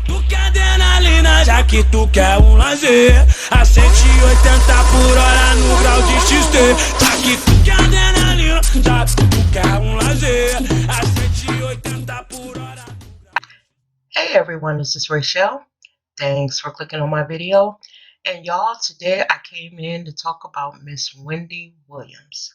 Tu quer adrenalina, já que tu quer lazer. A 180 por hora no grau de XT. Já que tu quer adrenalina, já que tu quer lazer. A 180 por hora. Hey everyone, this is Rachel. Thanks for clicking on my video. And y'all, today I came in to talk about Miss Wendy Williams.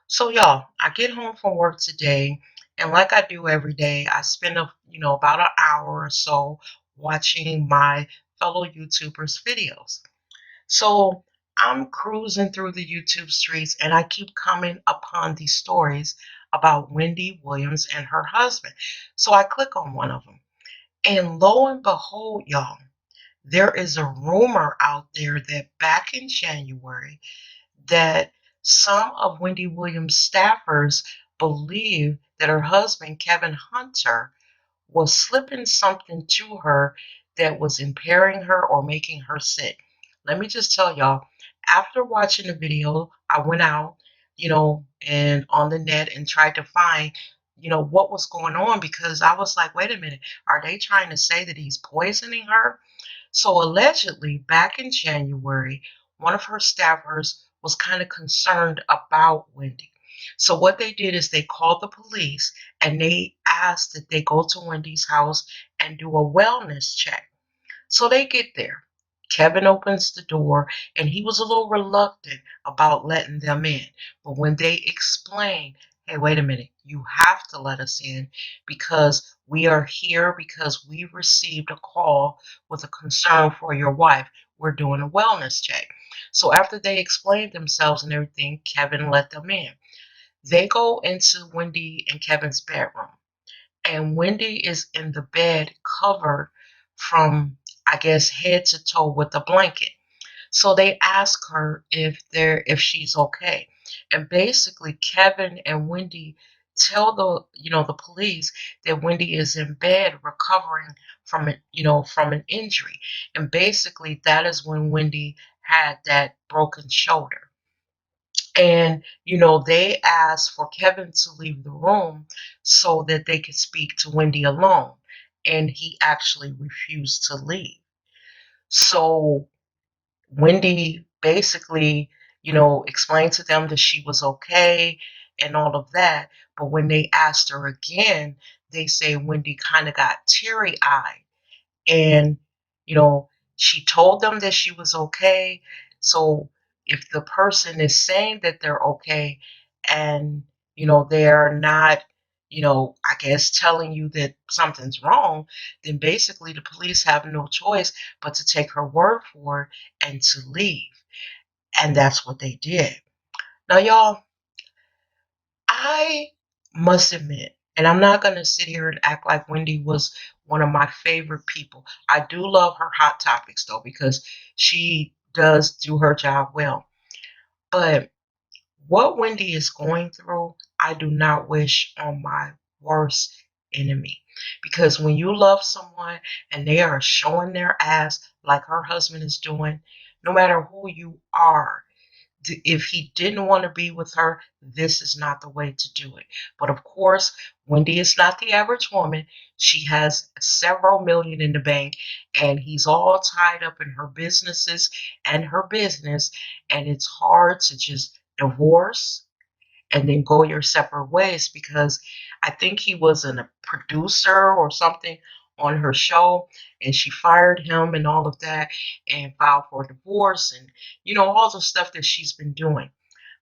So y'all, I get home from work today, and like I do every day, I spend about an hour or so watching my fellow YouTubers' videos. So I'm cruising through the YouTube streets, and I keep coming upon these stories about Wendy Williams and her husband. So I click on one of them. And lo and behold, y'all, there is a rumor out there that back in January that some of Wendy Williams' staffers believe that her husband, Kevin Hunter, was slipping something to her that was impairing her or making her sick. Let me just tell y'all, after watching the video, I went out, and on the net and tried to find, what was going on, because I was like, wait a minute, are they trying to say that he's poisoning her? So allegedly, back in January, one of her staffers was kind of concerned about Wendy. So what they did is they called the police and they asked that they go to Wendy's house and do a wellness check. So they get there. Kevin opens the door and he was a little reluctant about letting them in. But when they explained, hey, wait a minute, you have to let us in because we are here because we received a call with a concern for your wife. We're doing a wellness check. So after they explained themselves and everything, Kevin let them in. They go into Wendy and Kevin's bedroom, and Wendy is in the bed covered from, I guess, head to toe with a blanket. So they ask her if she's okay. And basically Kevin and Wendy tell the police that Wendy is in bed recovering from an injury. And basically that is when Wendy had that broken shoulder. And, they asked for Kevin to leave the room so that they could speak to Wendy alone. And he actually refused to leave. So Wendy basically, explained to them that she was okay and all of that. But when they asked her again, they say Wendy kind of got teary-eyed. And, you know, she told them that she was okay. So if the person is saying that they're okay and, they're not, I guess telling you that something's wrong, then basically the police have no choice but to take her word for it and to leave. And that's what they did. Now, y'all, I must admit, and I'm not going to sit here and act like Wendy was one of my favorite people. I do love her Hot Topics, though, because she does do her job well. But what Wendy is going through, I do not wish on my worst enemy. Because when you love someone and they are showing their ass like her husband is doing, no matter who you are, if he didn't want to be with her, this is not the way to do it. But of course, Wendy is not the average woman. She has several million in the bank, and he's all tied up in her businesses and her business, and it's hard to just divorce and then go your separate ways, because I think he was a producer or something on her show, and she fired him and all of that and filed for divorce and all the stuff that she's been doing.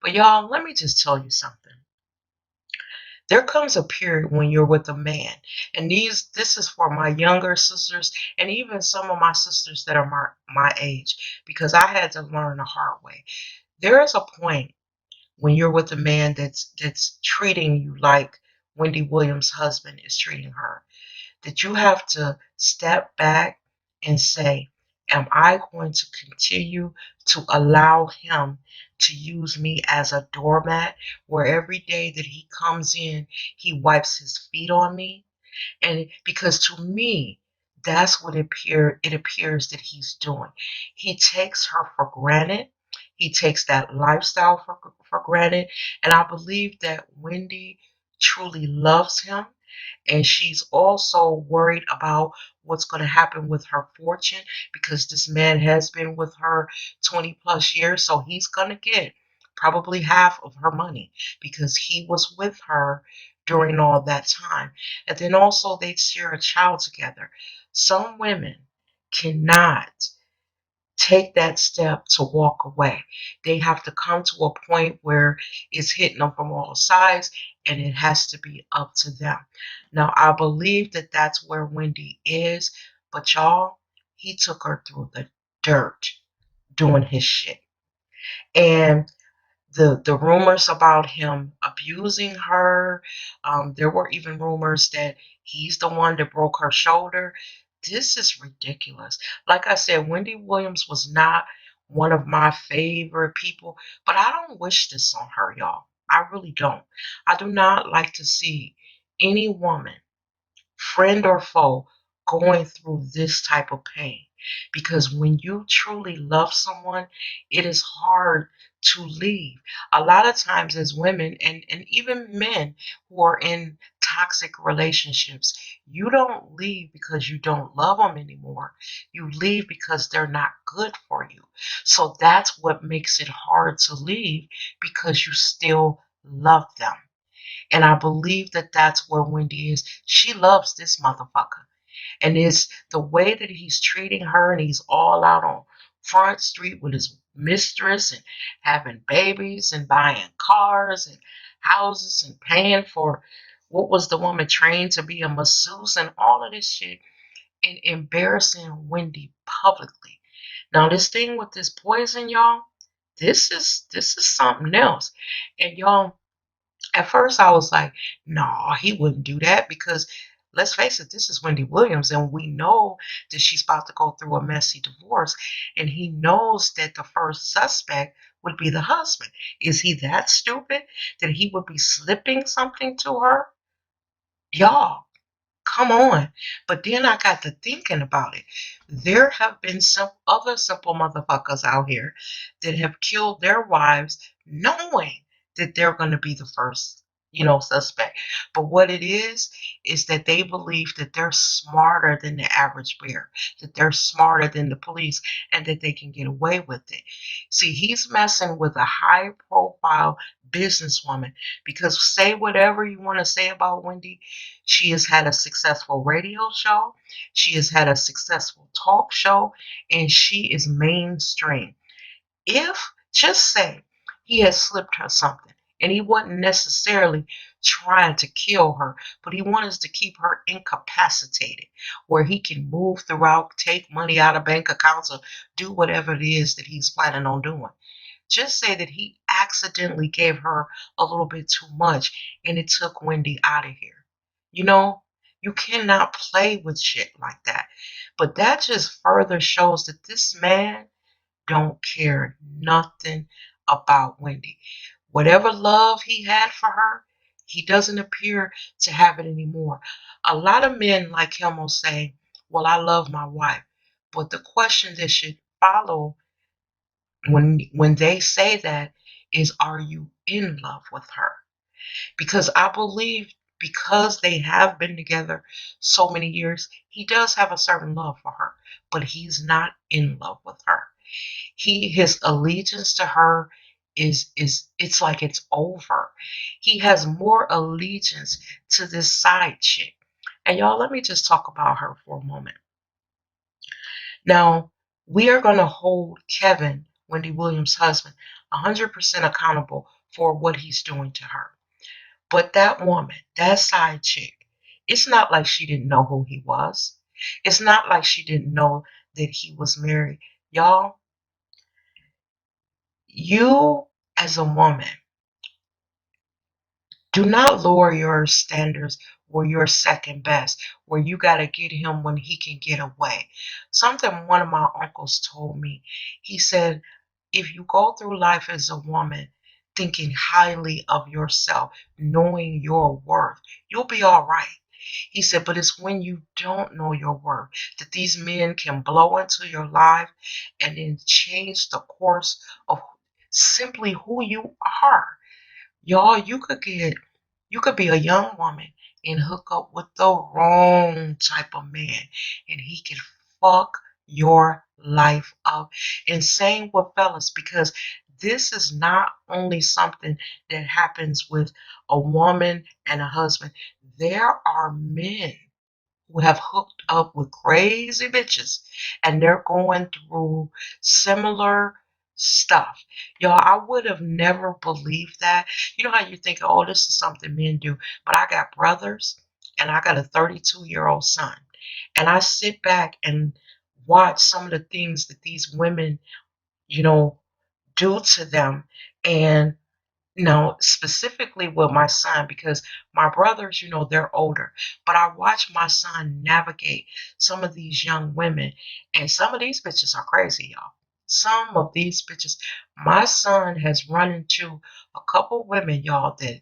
But y'all, let me just tell you something. There comes a period when you're with a man, and this is for my younger sisters and even some of my sisters that are my age, because I had to learn the hard way. There is a point when you're with a man that's treating you like Wendy Williams' husband is treating her, that you have to step back and say, am I going to continue to allow him to use me as a doormat, where every day that he comes in, he wipes his feet on me? And because to me, that's what it appears that he's doing. He takes her for granted. He takes that lifestyle for granted. And I believe that Wendy truly loves him. And she's also worried about what's going to happen with her fortune because this man has been with her 20 plus years. So he's going to get probably half of her money because he was with her during all that time. And then also they share a child together. Some women cannot take that step to walk away. They have to come to a point where it's hitting them from all sides and it has to be up to them. Now, I believe that that's where Wendy is, but y'all, he took her through the dirt doing his shit. And the rumors about him abusing her, there were even rumors that he's the one that broke her shoulder. This is ridiculous. Like I said, Wendy Williams was not one of my favorite people, but I don't wish this on her, y'all. I really don't. I do not like to see any woman, friend or foe, going through this type of pain. Because when you truly love someone, it is hard to leave. A lot of times, as women and even men who are in toxic relationships, you don't leave because you don't love them anymore. You leave because they're not good for you. So that's what makes it hard to leave because you still love them. And I believe that that's where Wendy is. She loves this motherfucker. And it's the way that he's treating her, and he's all out on Front Street with his mistress and having babies and buying cars and houses and paying for what was the woman trained to be a masseuse and all of this shit, and embarrassing Wendy publicly. Now this thing with this poison, y'all, this is something else. And y'all, at first, I was like, no, he wouldn't do that because let's face it, this is Wendy Williams, and we know that she's about to go through a messy divorce, and he knows that the first suspect would be the husband. Is he that stupid that he would be slipping something to her? Y'all, come on. But then I got to thinking about it. There have been some other simple motherfuckers out here that have killed their wives knowing that they're going to be the first, suspect. But what it is that they believe that they're smarter than the average bear, that they're smarter than the police, and that they can get away with it. See, he's messing with a high profile businesswoman because say whatever you want to say about Wendy, she has had a successful radio show. She has had a successful talk show, and she is mainstream. If, just say, he has slipped her something, and he wasn't necessarily trying to kill her, but he wanted to keep her incapacitated, where he can move throughout, take money out of bank accounts, or do whatever it is that he's planning on doing. Just say that he accidentally gave her a little bit too much, and it took Wendy out of here. You know, you cannot play with shit like that. But that just further shows that this man don't care nothing about Wendy. Whatever love he had for her, he doesn't appear to have it anymore. A lot of men like him will say, well, I love my wife. But the question that should follow when they say that is, are you in love with her? Because I believe because they have been together so many years, he does have a certain love for her, but he's not in love with her. His allegiance to her is it's like it's over. He has more allegiance to this side chick. And y'all, let me just talk about her for a moment. Now, we are going to hold Kevin, Wendy Williams' husband, 100% accountable for what he's doing to her. But that woman, that side chick, it's not like she didn't know who he was. It's not like she didn't know that he was married. Y'all, you as a woman, do not lower your standards where you're second best, where you got to get him when he can get away. Something one of my uncles told me. He said, if you go through life as a woman thinking highly of yourself, knowing your worth, you'll be all right. He said, but it's when you don't know your worth that these men can blow into your life and then change the course of simply who you are. Y'all, you could be a young woman and hook up with the wrong type of man, and he can fuck your life up. And same with fellas, because this is not only something that happens with a woman and a husband. There are men who have hooked up with crazy bitches and they're going through similar stuff. Y'all, I would have never believed that. You know how you think, oh, this is something men do, but I got brothers and I got a 32-year-old son. And I sit back and watch some of the things that these women, you know, do to them. And no, specifically with my son, because my brothers, they're older, but I watch my son navigate some of these young women, and some of these bitches are crazy, y'all. Some of these bitches, my son has run into a couple women, y'all, that,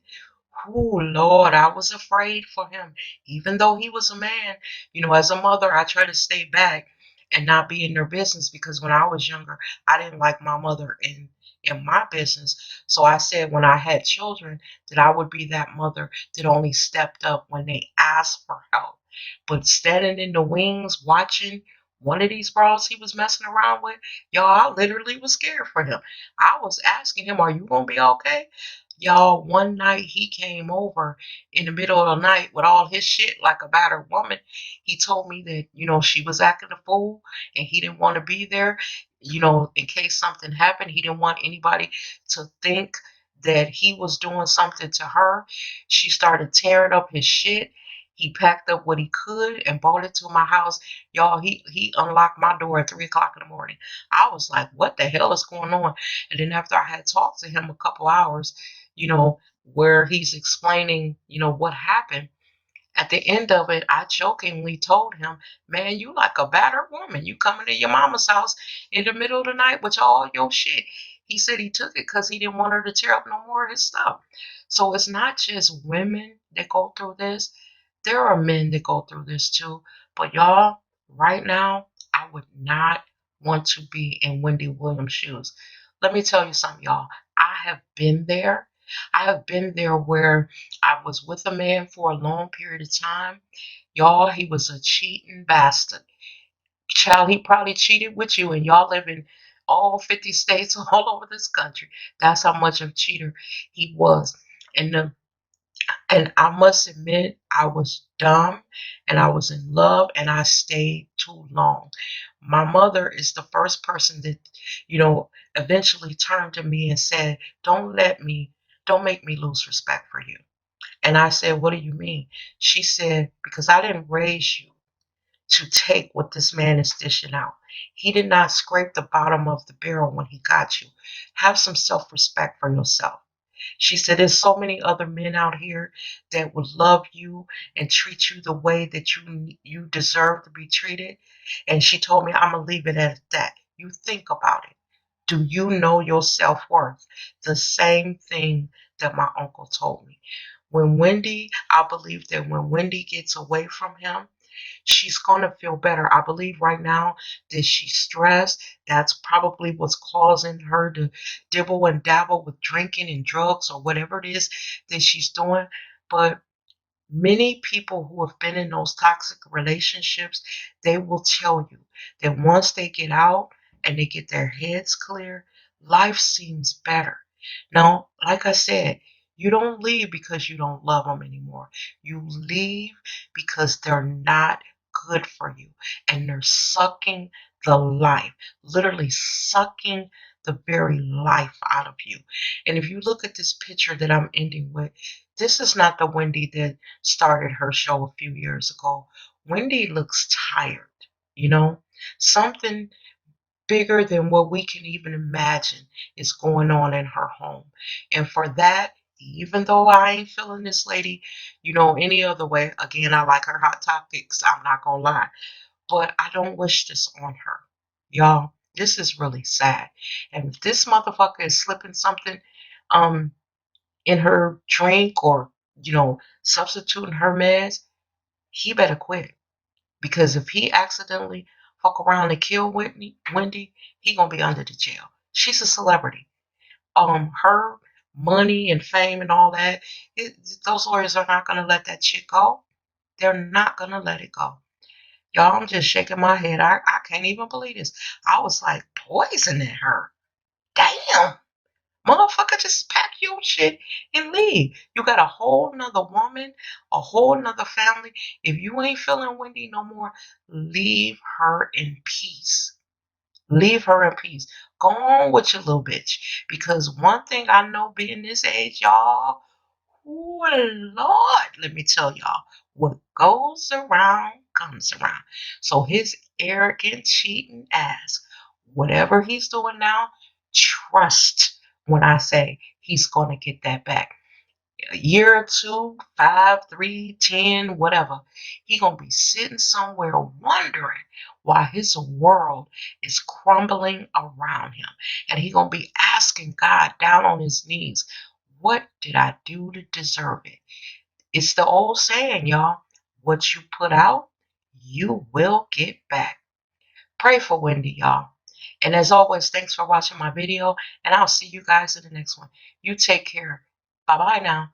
oh Lord, I was afraid for him, even though he was a man. As a mother, I try to stay back and not be in their business, because when I was younger, I didn't like my mother in my business. So I said when I had children that I would be that mother that only stepped up when they asked for help. But standing in the wings watching one of these bras he was messing around with, y'all, I literally was scared for him. I was asking him, are you gonna be okay? Y'all, one night he came over in the middle of the night with all his shit like a battered woman. He told me that, she was acting a fool and he didn't want to be there, in case something happened. He didn't want anybody to think that he was doing something to her. She started tearing up his shit. He packed up what he could and brought it to my house. Y'all, he unlocked my door at 3 o'clock in the morning. I was like, what the hell is going on? And then after I had talked to him a couple hours, you know, where he's explaining, what happened. At the end of it, I jokingly told him, man, you like a battered woman. You coming to your mama's house in the middle of the night with all your shit. He said he took it because he didn't want her to tear up no more of his stuff. So it's not just women that go through this. There are men that go through this too. But y'all, right now, I would not want to be in Wendy Williams' shoes. Let me tell you something, y'all. I have been there. I have been there where I was with a man for a long period of time. Y'all, he was a cheating bastard. Child, he probably cheated with you, and y'all live in all 50 states all over this country. That's how much of a cheater he was. And the and I must admit, I was dumb and I was in love and I stayed too long. My mother is the first person that, eventually turned to me and said, don't make me lose respect for you. And I said, what do you mean? She said, because I didn't raise you to take what this man is dishing out. He did not scrape the bottom of the barrel when he got you. Have some self respect for yourself. She said, there's so many other men out here that would love you and treat you the way that you deserve to be treated. And she told me, I'm going to leave it at that. You think about it. Do you know your self-worth? The same thing that my uncle told me. I believe that when Wendy gets away from him, she's going to feel better. I believe right now that she's stressed. That's probably what's causing her to dibble and dabble with drinking and drugs or whatever it is that she's doing. But many people who have been in those toxic relationships, they will tell you that once they get out and they get their heads clear, life seems better. Now, like I said, you don't leave because you don't love them anymore. You leave because they're not good for you and they're sucking the life, literally sucking the very life out of you. And if you look at this picture that I'm ending with, this is not the Wendy that started her show a few years ago. Wendy looks tired, you know? Something bigger than what we can even imagine is going on in her home. And for that, even though I ain't feeling this lady, any other way, again, I like her hot topics, I'm not gonna lie, but I don't wish this on her. Y'all, this is really sad. And if this motherfucker is slipping something um in her drink or, substituting her meds, he better quit. Because if he accidentally fuck around and kill Wendy, he gonna be under the jail. She's a celebrity. Her money and fame and all that. Those lawyers are not going to let that shit go. They're not going to let it go. Y'all, I'm just shaking my head. I can't even believe this. I was like, poisoning her. Damn. Motherfucker, just pack your shit and leave. You got a whole nother woman, a whole nother family. If you ain't feeling Wendy no more, leave her in peace. Leave her in peace. Go on with your little bitch. Because one thing I know being this age, y'all, oh Lord, let me tell y'all, what goes around comes around. So his arrogant, cheating ass, whatever he's doing now, trust when I say he's going to get that back. A year or two, 5, 3, 10, whatever. He going to be sitting somewhere wondering why his world is crumbling around him. And he going to be asking God down on his knees, what did I do to deserve it? It's the old saying, y'all. What you put out, you will get back. Pray for Wendy, y'all. And as always, thanks for watching my video. And I'll see you guys in the next one. You take care. Bye-bye now.